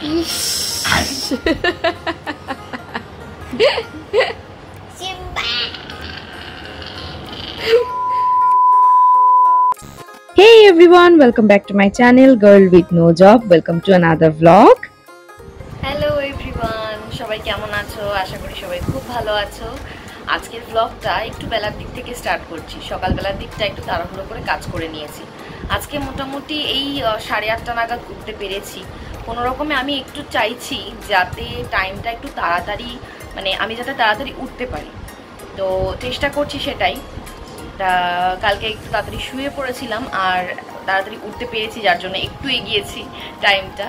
Hey everyone, welcome back to my channel Girl with No Job. Welcome to another vlog. Hello everyone, সবাই কেমন আছো? আশা করি সবাই খুব ভালো আছো। আজকের ব্লগটা একটু বেলার দিক থেকে স্টার্ট করছি। সকালবেলার দিকটা একটু তাড়াহুড়ো করে কাজ করে নিয়েছি। আজকে মোটামুটি এই 8:30 নাগাদ উঠতে পেরেছি। কোনো রকমে আমি একটু চাইছি যাতে টাইমটা একটু তাড়াতাড়ি, মানে আমি যাতে তাড়াতাড়ি উঠতে পারি, তো চেষ্টা করছি সেটাই। কালকে একটু তাড়াতাড়ি শুয়ে পড়েছিলাম আর তাড়াতাড়ি উঠতে পেরেছি, যার জন্য একটু এগিয়েছি টাইমটা।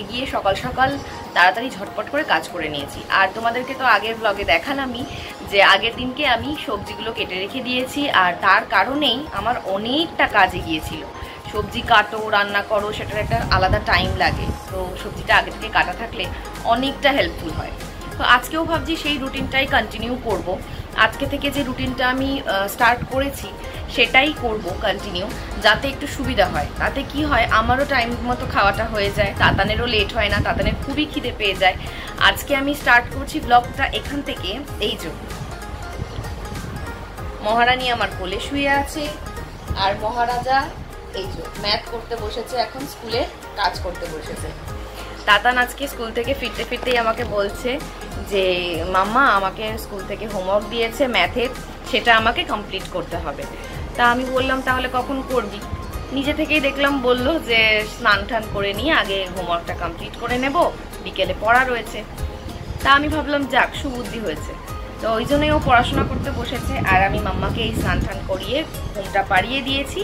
এগিয়ে সকাল সকাল তাড়াতাড়ি ঝটপট করে কাজ করে নিয়েছি। আর তোমাদেরকে তো আগের ব্লগে দেখালামই যে আগের দিনকে আমি সবজিগুলো কেটে রেখে দিয়েছি, আর তার কারণেই আমার অনেকটা কাজ এগিয়েছিল। সবজি কাটো, রান্না করো, সেটার একটা আলাদা টাইম লাগে, তো সবজিটা আগে থেকে কাটা থাকলে অনেকটা হেল্পফুল হয়। তো আজকেও ভাবছি সেই রুটিনটাই কন্টিনিউ করব। আজকে থেকে যে রুটিনটা আমি স্টার্ট করেছি সেটাই করব কন্টিনিউ, যাতে একটু সুবিধা হয়। তাতে কি হয়, আমারও টাইম মতো খাওয়াটা হয়ে যায়, তাতানেরও লেট হয় না, তাতানের খুবই খিদে পেয়ে যায়। আজকে আমি স্টার্ট করছি ব্লগটা এখান থেকে। এই যে মহারানী আমার কোলে শুয়ে আছে, আর মহারাজা এই যে ম্যাথ করতে বসেছে, এখন স্কুলে কাজ করতে বসেছে। তাতান আজকে স্কুল থেকে ফিরতে ফিরতেই আমাকে বলছে যে মাম্মা আমাকে স্কুল থেকে হোমওয়ার্ক দিয়েছে ম্যাথের, সেটা আমাকে কমপ্লিট করতে হবে। তা আমি বললাম তাহলে কখন করবি? নিজে থেকেই দেখলাম বললো যে স্নান টান করে নিয়ে আগে হোমওয়ার্কটা কমপ্লিট করে নেব, বিকেলে পড়া রয়েছে। তা আমি ভাবলাম যাক, সুবুদ্ধি হয়েছে। তো ওই জন্যই ও পড়াশোনা করতে বসেছে, আর আমি মাম্মাকে এই স্নান টান করিয়ে ঘুমটা পাড়িয়ে দিয়েছি।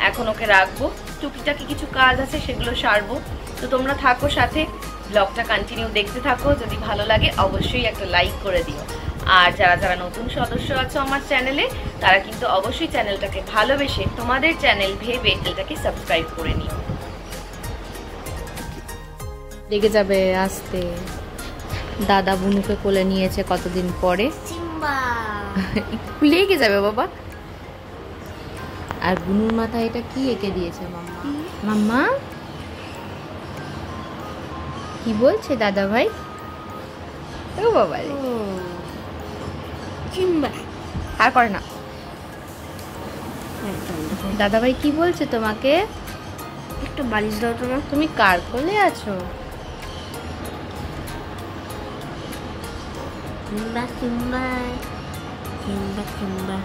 এখন ওকে রাখবো, টুকিটাকি কিছু কাজ আছে সেগুলো সারবো। তো তোমরা থাকো সাথে, ব্লগটা কন্টিনিউ দেখতে থাকো। যদি ভালো লাগে অবশ্যই একটা লাইক করে দিও। আর যারা যারা নতুন সদস্য আছো আমার চ্যানেলে, তারা কিন্তু অবশ্যই চ্যানেলটাকে ভালোবেসে তোমাদের চ্যানেল ভেবে এটাকে সাবস্ক্রাইব করে নিও। লেগে যাবে আসতে। দাদা বুনুকে কোলে নিয়েছে কতদিন পরে, লেগে যাবে বাবা। আর বুনুর মাথায় এটা কি এঁকে দিয়েছে মাম্মা? মাম্মা কি বলছে দাদা ভাই? ও বাবা রে, আর করে না। দাদা ভাই কি বলছে তোমাকে? একটু বালিশ দাও তো না। তুমি কার কোলে আছো? Kimba, kimba, kimba, kimba,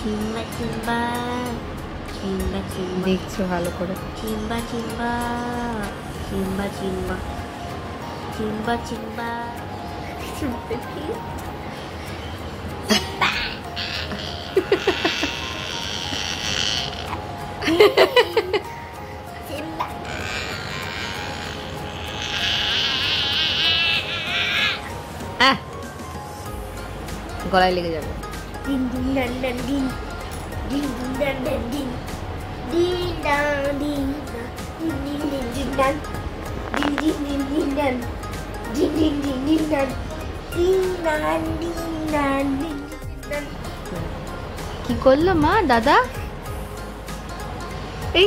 kimba, kimba, kimba, kimba. দেখছো ভালো করে? Kimba, kimba, kimba, kimba, kimba, kimba. Simba. গলায় লেগে যাবে। Din din dan dan din, din din dan dan din, din dan din, din din din din dan, din din din din dan, din din din din dan, din dan din dan din dan. কি করলো মা দাদা? এই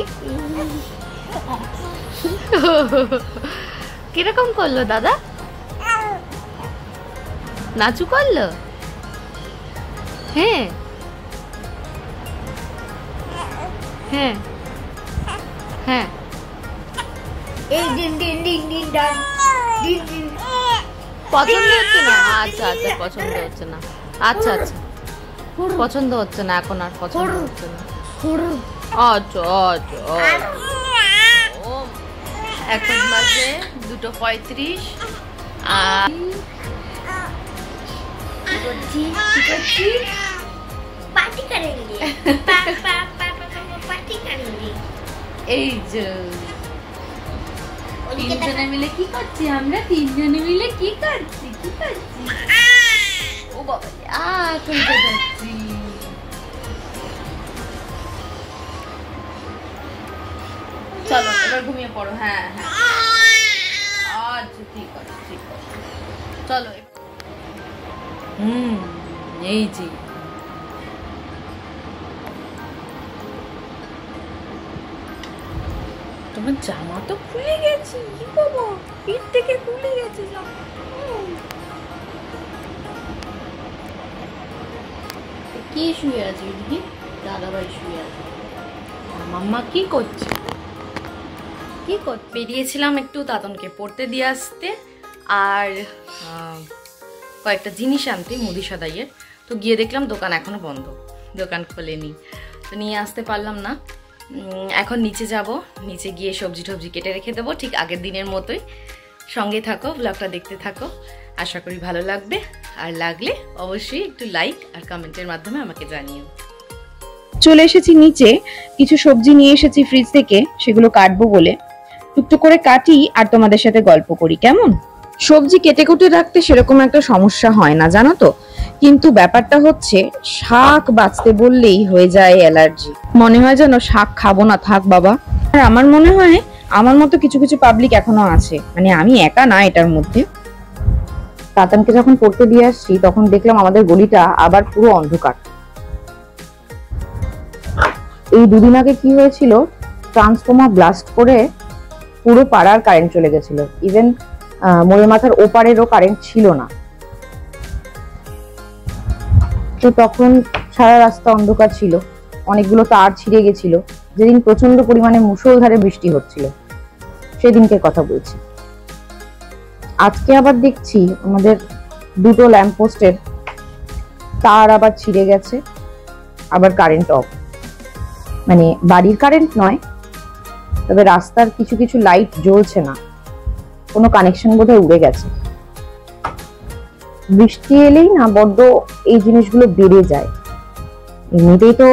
কিরকম করলো দাদা? নাচু করলো? হ্যাঁ হ্যাঁ হ্যাঁ। এই din din din din dan, din din. পছন্দ হচ্ছে না? আচ্ছা আচ্ছা, পছন্দ হচ্ছে না। আচ্ছা আচ্ছা, পছন্দ হচ্ছে না এখন, আর পছন্দ হচ্ছে না। আচ্ছা আচ্ছা। এখন বাজে 2:35। আর पार्टी करेंगे, पार्टी करेंगे। এই যে তিনজনে মিলে কি করছি আমরা? তিনজনে মিলে কি করছি? ও বাবা, খেলতে যাচ্ছি। চলো এবার ঘুমিয়ে পড়ো। হ্যাঁ হ্যাঁ, আচ্ছা ঠিক আছে ঠিক আছে, চলো। এই যে তোমার জামা তো খুলে গেছে, কি বাবা, পিঠ থেকে খুলে গেছে জামা। কি শুয়ে আছে দিদি? দাদাভাই শুয়ে আছে। মাম্মা কি করছে? কি করছে? বেরিয়েছিলাম একটু দাদনকে পড়তে দিয়ে আসতে আর কয়েকটা জিনিস আনতে মুদি সদাইয়ের। তো গিয়ে দেখলাম দোকান এখনো বন্ধ, দোকান খোলেনি, তো নিয়ে আসতে পারলাম না। এখন নিচে যাব, নিচে গিয়ে সবজি টবজি কেটে রেখে দেবো ঠিক আগের দিনের মতোই। সঙ্গে থাকো, ব্লগটা দেখতে থাকো, আশা করি ভালো লাগবে। আর লাগলে অবশ্যই একটু লাইক আর কমেন্টের মাধ্যমে আমাকে জানিও। চলে এসেছি নিচে, কিছু সবজি নিয়ে এসেছি ফ্রিজ থেকে, সেগুলো কাটবো বলে। টুকটুক করে কাটি আর তোমাদের সাথে গল্প করি, কেমন? সবজি কেটে কুটে রাখতে সেরকম একটা সমস্যা হয় না, জানো তো, কিন্তু ব্যাপারটা হচ্ছে শাক বাঁচতে বললেই হয়ে যায় অ্যালার্জি। মনে হয় যেন শাক খাবো না, থাক বাবা। আর আমার মনে হয় আমার মতো কিছু কিছু পাবলিক এখনো আছে, মানে আমি একা না এটার মধ্যে। তাতানকে যখন পড়তে দিয়ে আসছি তখন দেখলাম আমাদের গলিটা আবার পুরো অন্ধকার। এই দুদিন আগে কি হয়েছিল, ট্রান্সফর্মার ব্লাস্ট করে পুরো পাড়ার কারেন্ট চলে গেছিল। ইভেন মোড়ের মাথার ওপারেরও কারেন্ট ছিল না। তো তখন সারা রাস্তা অন্ধকার ছিল, অনেকগুলো তার ছিঁড়ে গেছিল। যেদিন প্রচন্ড পরিমাণে মুষলধারে বৃষ্টি হচ্ছিল সেদিনকে কথা বলছি। আজকে আবার দেখছি আমাদের দুটো ল্যাম্পপোস্টের তার আবার ছিঁড়ে গেছে, আবার কারেন্ট অফ। মানে বাড়ির কারেন্ট নয়, তবে রাস্তার কিছু কিছু লাইট জ্বলছে না, কোনো কানেকশন বোধহয় উড়ে গেছে। বৃষ্টি এলেই না বড্ড এই জিনিসগুলো বেড়ে যায়। এমনিতেই তো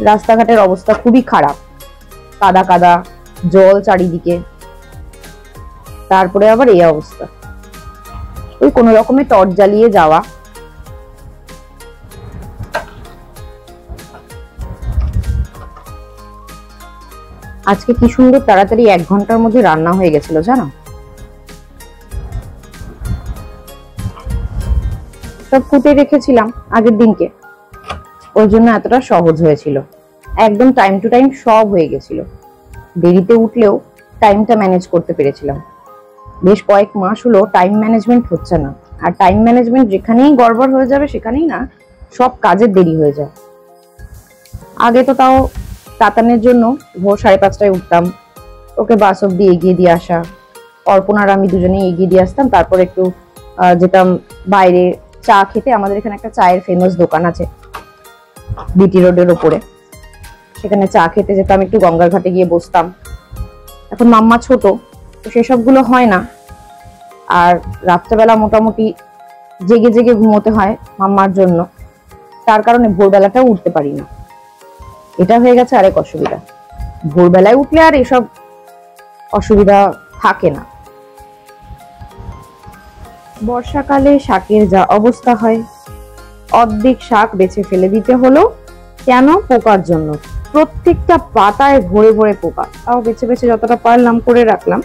রাস্তাঘাটের অবস্থা খুবই খারাপ, কাদা কাদা, জল চারিদিকে, তারপরে আবার এই অবস্থা। ওই কোনো রকমে টর্চ জ্বালিয়ে যাওয়া। আজকে কি সুন্দর তাড়াতাড়ি 1 ঘন্টার মধ্যে রান্না হয়ে গেছিল, জানো। সব কুটে রেখেছিলাম আগের দিনকে, ওই জন্য এতটা সহজ হয়েছিল। একদম টাইম টু টাইম সব হয়ে গেছিল। দেরিতে উঠলেও টাইমটা ম্যানেজ করতে পেরেছিলাম। বেশ কয়েক মাস হলো টাইম ম্যানেজমেন্ট হচ্ছে না, আর টাইম ম্যানেজমেন্ট যেখানেই গড়বড় হয়ে যাবে সেখানেই না সব কাজের দেরি হয়ে যায়। আগে তো তাও তাতানের জন্য ভোর 5:30টায় উঠতাম, ওকে বাস অব্দি এগিয়ে দিয়ে আসা, অর্পণার আমি দুজনেই এগিয়ে দিয়ে আসতাম। তারপর একটু যেতাম বাইরে চা খেতে। আমাদের এখানে একটা চায়ের ফেমাস দোকান আছে বিটি রোডের ওপরে, সেখানে চা খেতে যেতাম, একটু গঙ্গার ঘাটে গিয়ে বসতাম। এখন মাম্মা ছোট, তো সেসবগুলো হয় না। আর রাত্রেবেলা মোটামুটি জেগে জেগে ঘুমোতে হয় মাম্মার জন্য, তার কারণে ভোরবেলাটাও উঠতে পারি না। এটা হয়ে গেছে আরেক অসুবিধা। ভোরবেলায় উঠলে আর এসব অসুবিধা থাকে না। বর্ষাকালে শাকের যা অবস্থা হয়, অর্ধেক শাক বেছে ফেলে দিতে হলো। কেন? পোকার জন্য। প্রত্যেকটা পাতায় ভরে ভরে পোকা। তাও বেছে বেছে যতটা পারলাম করে রাখলাম।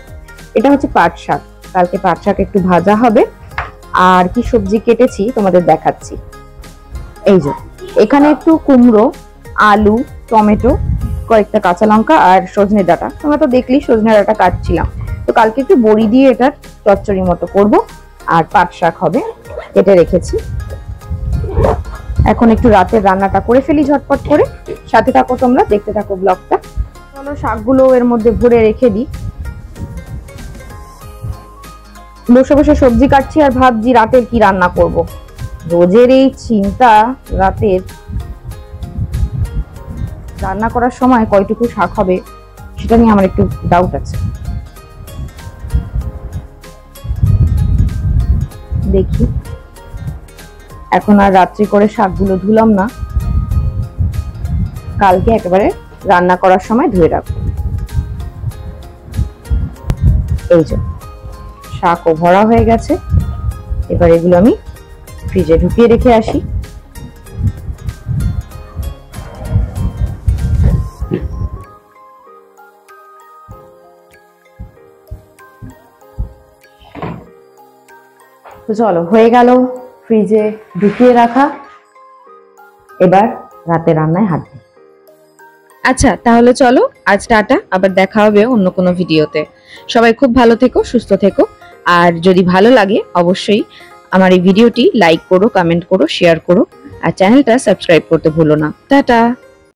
এটা হচ্ছে পাট শাক, কালকে পাট শাক একটু ভাজা হবে। আর কি সবজি কেটেছি তোমাদের দেখাচ্ছি। এই যে এখানে একটু কুমড়ো, আলু, টমেটো, কয়েকটা কাঁচা লঙ্কা আর সজনে ডাঁটা। তোমরা তো দেখলি সজনে ডাঁটা কাটছিলাম। তো কালকে একটু বড়ি দিয়ে এটার চচ্চড়ি মতো করব, আর পাট শাক হবে, কেটে রেখেছি। এখন একটু রাতের রান্নাটা করে ফেলি ঝটপট করে। সাথে থাকো তোমরা, দেখতে থাকো ব্লগটা। চলো শাকগুলো এর মধ্যে ভরে রেখে দিই। বসে বসে সবজি কাটছি আর ভাবছি রাতের কি রান্না করব। রোজের এই চিন্তা, রাতের রান্না করার সময় কয়টুকু শাক হবে সেটা নিয়ে আমার একটু ডাউট আছে। দেখি, এখন আর রাত্রি করে শাকগুলো ধুলাম না, কালকে একেবারে রান্না করার সময় ধুয়ে রাখবো। এই যে শাকও ভরা হয়ে গেছে, এবার এগুলো আমি ফ্রিজে ঢুকিয়ে রেখে আসি। তো চলো, হয়ে গেল ফ্রিজে ঢুকিয়ে রাখা। এবার রাতে রান্নায় হাত দিই। আচ্ছা তাহলে চলো আজ টাটা, আবার দেখা হবে অন্য কোনো ভিডিওতে। সবাই খুব ভালো থেকো, সুস্থ থেকো। আর যদি ভালো লাগে অবশ্যই আমার এই ভিডিওটি লাইক করো, কমেন্ট করো, শেয়ার করো আর চ্যানেলটা সাবস্ক্রাইব করতে ভুলো না। টাটা।